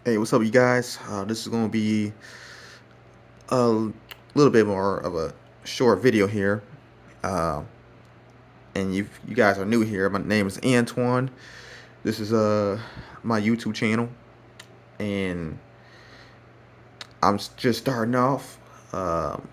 Hey, what's up, you guys? This is going to be a little bit more of a short video here. Uh, and you guys are new here, my name is Antoine. This is my YouTube channel, and just starting off.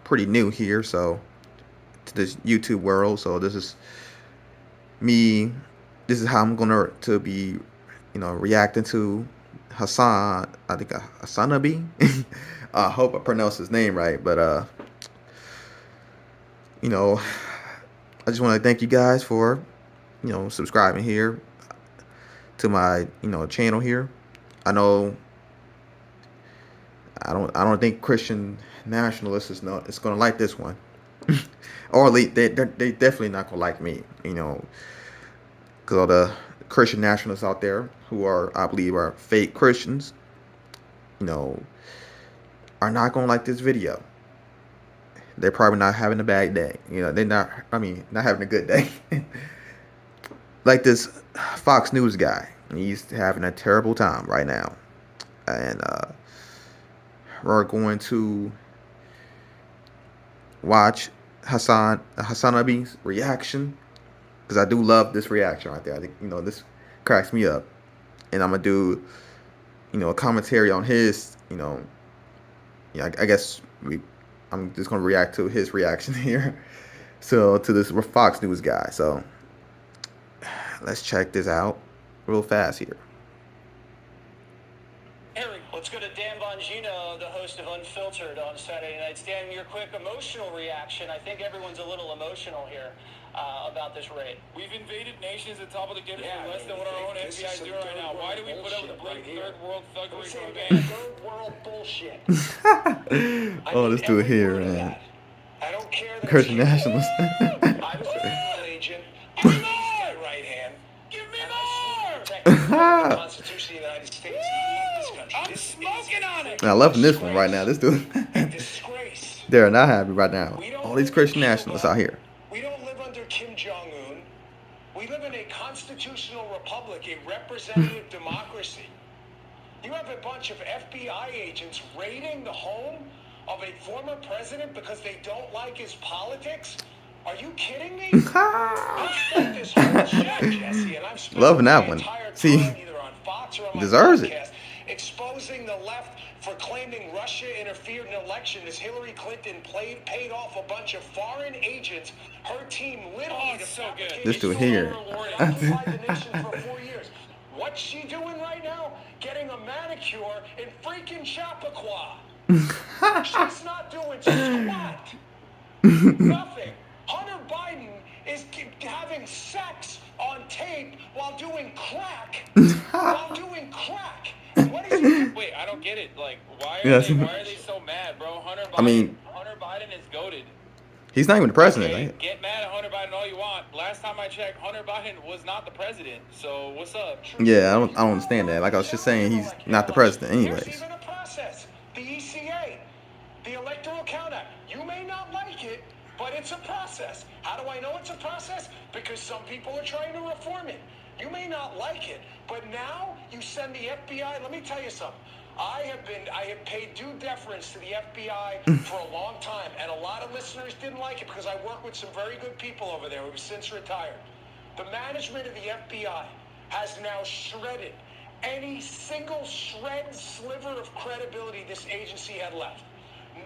Pretty new here, so to this YouTube world. So this is me. This is how I'm gonna be, reacting to Hassan. I think Hassanabi. I hope I pronounced his name right, but you know, I just want to thank you guys for, subscribing here to my, channel here. I know I don't think Christian nationalists is gonna like this one, or at least they definitely not gonna like me. Because all the Christian nationalists out there who I believe are fake Christians, you know, are not gonna like this video. They're probably not having a bad day. They're not. I mean, not having a good day. Like this Fox News guy. He's having a terrible time right now. And we're going to watch Hassan Abi's reaction, because I do love this reaction right there. I think this cracks me up, and I'm gonna do a commentary on his. Yeah, I guess I'm just gonna react to his reaction here. So to this Fox News guy. So let's check this out real fast here. Let's go to Dan Bongino, the host of Unfiltered on Saturday nights. Dan, your quick emotional reaction. I think everyone's a little emotional here about this raid. We've invaded nations at the top of the game for less than what our own FBI is doing right now. Why do we put up with the blatant third world thuggery from a man? Third world bullshit. Oh, let's do it here, man. I don't care that Christian nationalists. I was a federal agent. Give me my right hand. Give me more! The Constitution of the United States. I'm smoking on it. I'm loving this one right now. This dude. They're not happy right now. All these Christian nationalists out here. We don't live under Kim Jong-un. We live in a constitutional republic, a representative democracy. You have a bunch of FBI agents raiding the home of a former president because they don't like his politics? Are you kidding me? This whole shit, Jesse, and I've spent Loving that one. See, either on Fox or on my deserves podcast, it. exposing the left for claiming Russia interfered in an election as Hillary Clinton paid off a bunch of foreign agents. Her team literally so good. This dude here. the nation for 4 years. What's she doing right now? Getting a manicure in freaking Chappaqua. She's not doing squat. Nothing. Hunter Biden is having sex on tape while doing crack. What is he? Wait, I don't get it. Like, why are they so mad, bro? Hunter Biden is goated. He's not even the president. Okay, get mad at Hunter Biden all you want. Last time I checked, Hunter Biden was not the president. So what's up? Yeah, I don't understand that. Like I was just saying, he's not the president, anyways. There's even a process. The ECA, the Electoral Count Act. You may not like it, but it's a process. How do I know it's a process? Because some people are trying to reform it. You may not like it, but now you send the FBI. Let me tell you something. I have paid due deference to the FBI for a long time, and a lot of listeners didn't like it because I work with some very good people over there who have since retired. The management of the FBI has now shredded any single sliver of credibility this agency had left.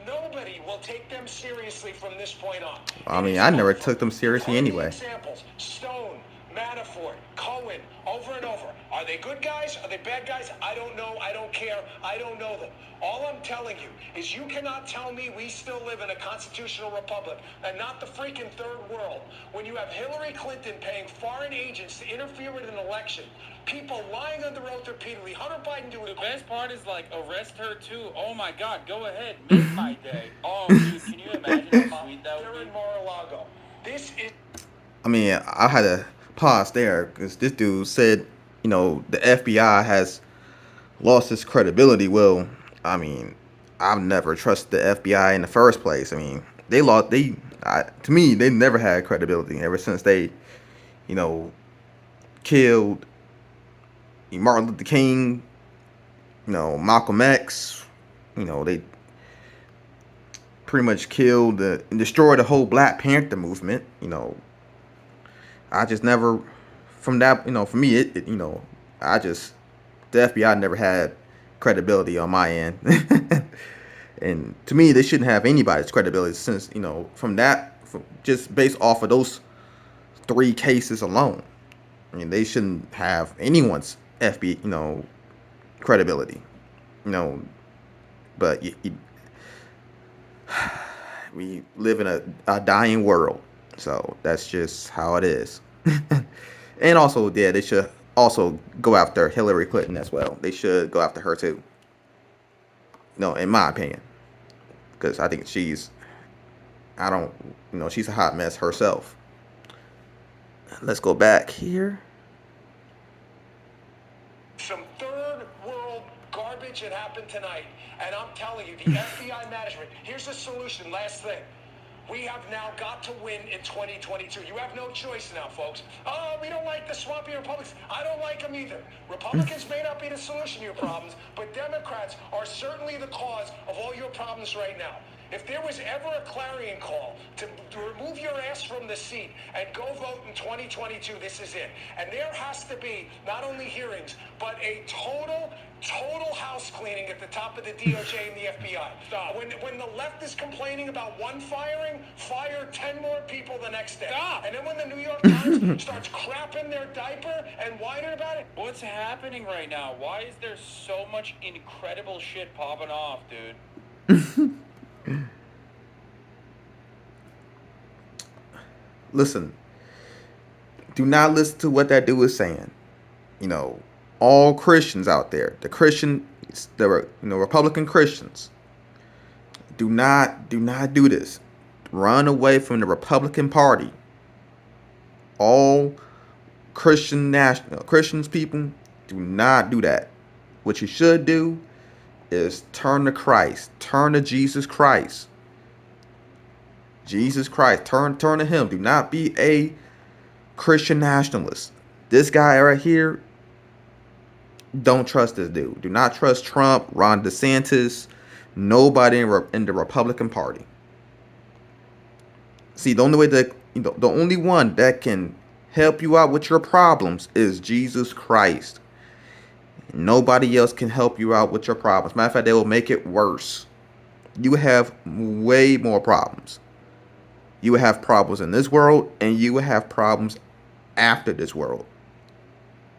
Nobody will take them seriously from this point on. I mean, I never took them seriously anyway. Examples: Stone, Manafort, Cohen, over and over. Are they good guys? Are they bad guys? I don't know. I don't care. I don't know them. All I'm telling you is you cannot tell me we still live in a constitutional republic and not the freaking third world when you have Hillary Clinton paying foreign agents to interfere with an election. People lying under oath repeatedly. Hunter Biden doing The best part is, like, arrest her too. Oh my God, go ahead, make my day. Oh, dude, can you imagine how sweet that would They're be? in Mar-A-Lago. This is. I mean, I had to pause there because this dude said, the FBI has lost its credibility. Well, I mean, I've never trusted the FBI in the first place. I mean, to me, they never had credibility ever since they, killed Martin Luther King, Malcolm X. They pretty much killed and destroyed the whole Black Panther movement. I just never, from that, for me, I just, the FBI never had credibility on my end. And to me, they shouldn't have anybody's credibility since, just based off of those three cases alone. I mean, they shouldn't have anyone's FBI, credibility, you know, but we live in a dying world. So that's just how it is. And also, yeah, they should also go after Hillary Clinton as well. They should go after her too. No, in my opinion, because I think I don't, she's a hot mess herself. Let's go back here. Some third world garbage that happened tonight. And I'm telling you, the FBI management, here's the solution. Last thing. We have now got to win in 2022. You have no choice now, folks. Oh, we don't like the swampy Republicans. I don't like them either. Republicans may not be the solution to your problems, but Democrats are certainly the cause of all your problems right now. If there was ever a clarion call to remove your ass from the seat and go vote in 2022, this is it. And there has to be not only hearings, but a total house cleaning at the top of the DOJ and the FBI. Stop. When the left is complaining about one firing, fire 10 more people the next day. Stop. And then when the New York Times starts crapping their diaper and whining about it. What's happening right now? Why is there so much incredible shit popping off, dude? Listen, do not listen to what that dude is saying. All Christians out there, the Republican Christians, do not do this. Run away from the Republican Party. All Christians people, do not do that. What you should do is turn to Christ. Turn to Jesus Christ. Jesus Christ. Turn to him. Do not be a Christian nationalist. This guy right here, don't trust this dude. Do not trust Trump, Ron DeSantis, nobody in the Republican Party. See, the only one that can help you out with your problems is Jesus Christ. Nobody else can help you out with your problems. Matter of fact, they will make it worse. You have way more problems. You will have problems in this world, and you will have problems after this world.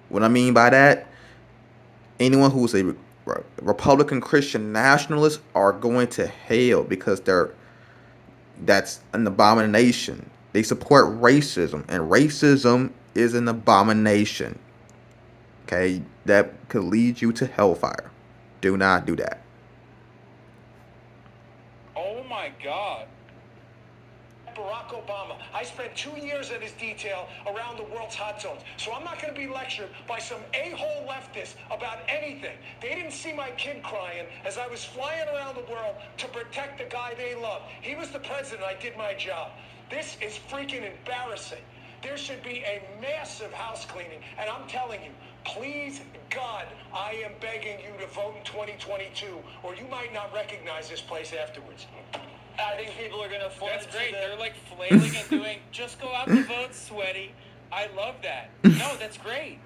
What I mean by that, anyone who is a Republican Christian nationalist are going to hell because that's an abomination. They support racism, and racism is an abomination. Okay, that could lead you to hellfire. Do not do that. Oh my God. Barack Obama. I spent 2 years in his detail around the world's hot zones. So I'm not going to be lectured by some a-hole leftist about anything. They didn't see my kid crying as I was flying around the world to protect the guy they love. He was the president. I did my job. This is freaking embarrassing. There should be a massive house cleaning. And I'm telling you, please, God, I am begging you to vote in 2022, or you might not recognize this place afterwards. I think people are going to flood. That's great. They're like flailing and doing, just go out to vote, sweaty. I love that. No, that's great.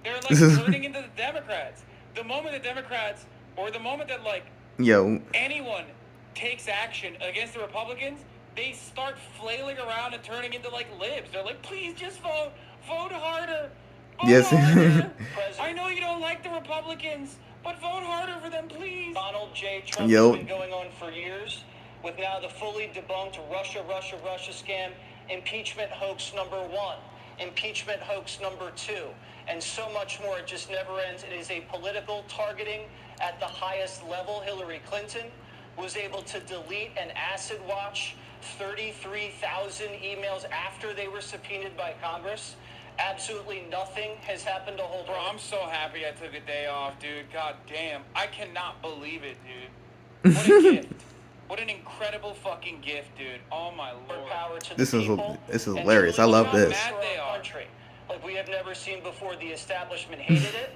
They're like turning into the Democrats. The moment the Democrats, or the moment that anyone takes action against the Republicans, they start flailing around and turning into like libs. They're like, please just vote. Vote harder. Vote harder. I know you don't like the Republicans, but vote harder for them, please. Donald J. Trump has been going on for years. With now the fully debunked Russia scam, impeachment hoax number 1, impeachment hoax number 2, and so much more. It just never ends. It is a political targeting at the highest level. Hillary Clinton was able to delete and acid watch 33,000 emails after they were subpoenaed by Congress. Absolutely nothing has happened to hold Bro, her. I'm so happy I took a day off, dude. God damn. I cannot believe it, dude. What a gift. What an incredible fucking gift, dude. Oh my Lord. Power to This the is people. hilarious. I love this. Like we have never seen before. The establishment hated it.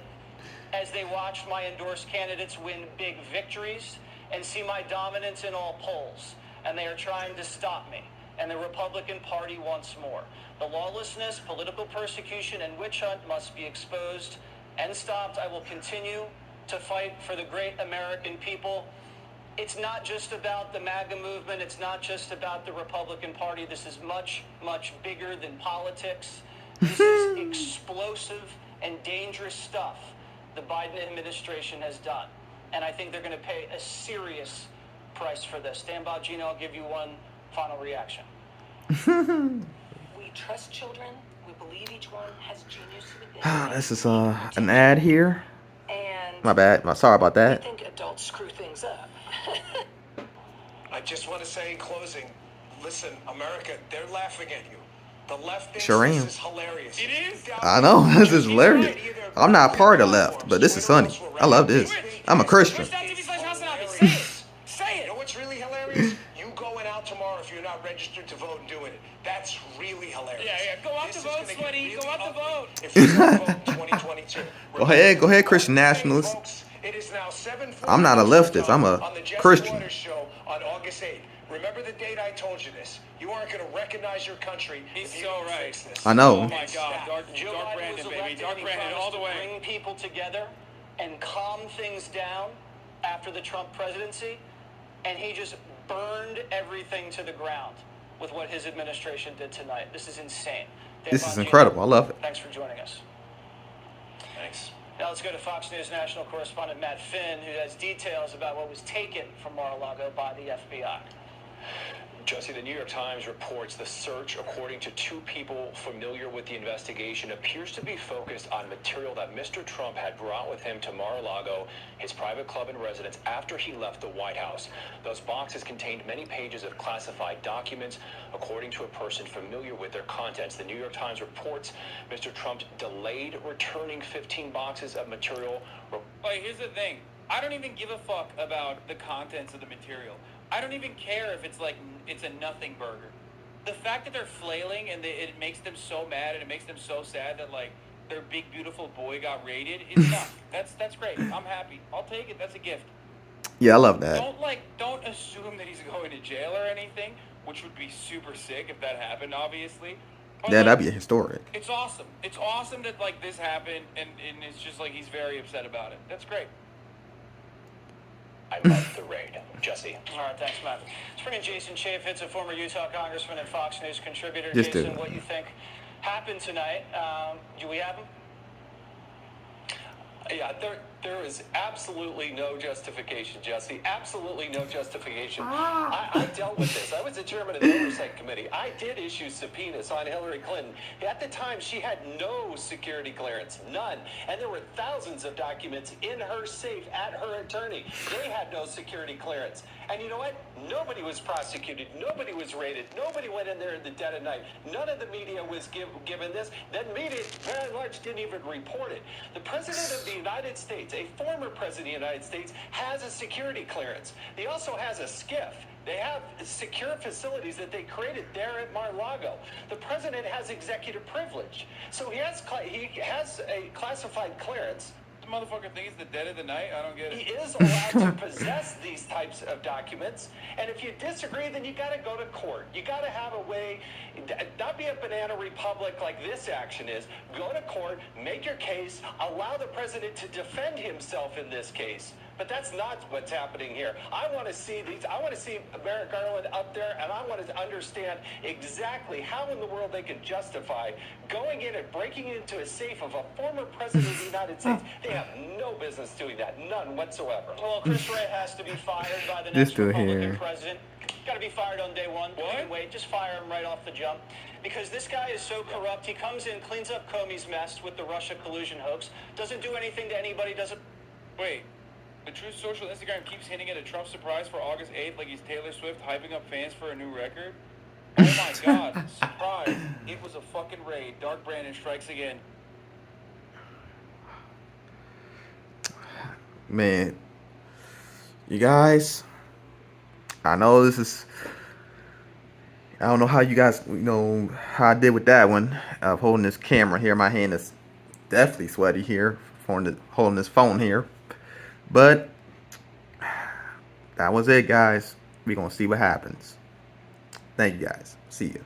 as they watch my endorsed candidates win big victories and see my dominance in all polls. And they are trying to stop me and the Republican Party once more. The lawlessness, political persecution, and witch hunt must be exposed and stopped. I will continue to fight for the great American people. It's not just about the MAGA movement. It's not just about the Republican Party. This is much, much bigger than politics. This is explosive and dangerous stuff the Biden administration has done. And I think they're going to pay a serious price for this. Dan Bongino, I'll give you one final reaction. We trust children. We believe each one has genius within. This is an ad here. And My bad. Sorry about I that. think adults screw things up. I just want to say in closing, listen, America, they're laughing at you. The left thinks Sure this am. is hilarious. It is. I know. This is hilarious. I'm not part of the left, but this is funny. I love this. I'm a Christian. Say it. Say it. You know what's really hilarious? You going out tomorrow if you're not registered to vote and doing it. That's really hilarious. Yeah. Go out This to is vote, gonna get sweaty. really Go out to ugly vote. If you don't vote in 2022. Go ahead, Christian nationalists. Folks, it is now 7:40 I'm not a leftist. I'm a on the Jesse Christian. Waters show on August 8th. Remember the date I told you this. You aren't going to recognize your country He's if you so don't right. fix this. I know. Oh my God, Dark Joe Biden Brandon, was baby, elected Dark and he Brandon all promised the to way. bring people together and calm things down after the Trump presidency, and he just burned everything to the ground with what his administration did tonight. This is insane. Dan This is Bongino, incredible. I love it. Thanks for joining us. Thanks. Now let's go to Fox News national correspondent Matt Finn, who has details about what was taken from Mar-A-Lago by the FBI. Jesse, the New York Times reports the search, according to two people familiar with the investigation, appears to be focused on material that Mr. Trump had brought with him to Mar-a-Lago, his private club and residence, after he left the White House. Those boxes contained many pages of classified documents, according to a person familiar with their contents. The New York Times reports Mr. Trump delayed returning 15 boxes of material. Like, here's the thing. I don't even give a fuck about the contents of the material. I don't even care if it's a nothing burger. The fact that they're flailing and it makes them so mad and it makes them so sad that like their big beautiful boy got raided is enough. That's great. I'm happy. I'll take it. That's a gift. Yeah, I love that. Don't assume that he's going to jail or anything, which would be super sick if that happened, obviously. But, Yeah, that'd be historic. It's awesome. It's awesome that like this happened and it's just like he's very upset about it. That's great. I love the raid. Jesse. All right, thanks, Matt. Let's bring in Jason Chaffetz, a former Utah congressman and Fox News contributor. Just Jason, do. what you think happened tonight? Do we have him? Yeah, there is absolutely no justification, Jesse. Absolutely no justification. I dealt with this. I was the chairman of the Oversight Committee. I did issue subpoenas on Hillary Clinton. At the time, she had no security clearance, none. And there were thousands of documents in her safe at her attorney. They had no security clearance. And you know what? Nobody was prosecuted. Nobody was raided. Nobody went in there in the dead of night. None of the media was given this. That media, by and large, didn't even report it. The President of the United States, a former President of the United States, has a security clearance. He also has a SCIF. They have secure facilities that they created there at Mar-a-Lago. The President has executive privilege. So he has a classified clearance. The motherfucker thinks the dead of the night? I don't get it. He is allowed to possess these types of documents, and if you disagree, then you got to go to court. You got to have a way, not be a banana republic like this action is. Go to court, make your case, allow the president to defend himself in this case. But that's not what's happening here. I want to see Merrick Garland up there, and I want to understand exactly how in the world they can justify going in and breaking into a safe of a former president of the United States. They have no business doing that, none whatsoever. Well, Chris Wray has to be fired by the This next dude Republican here. president. Got to be fired on day one. What? Don't wait, just fire him right off the jump. Because this guy is so corrupt. He comes in, cleans up Comey's mess with the Russia collusion hoax, doesn't do anything to anybody, doesn't... Wait. The Truth Social Instagram keeps hinting at a Trump surprise for August 8th like he's Taylor Swift hyping up fans for a new record. Oh my god, surprise. It was a fucking raid. Dark Brandon strikes again. Man, you guys, I know this is, I don't know how you guys, how I did with that one, holding this camera here. My hand is definitely sweaty here holding this phone here. But that was it, guys. We're gonna see what happens. Thank you, guys. See you.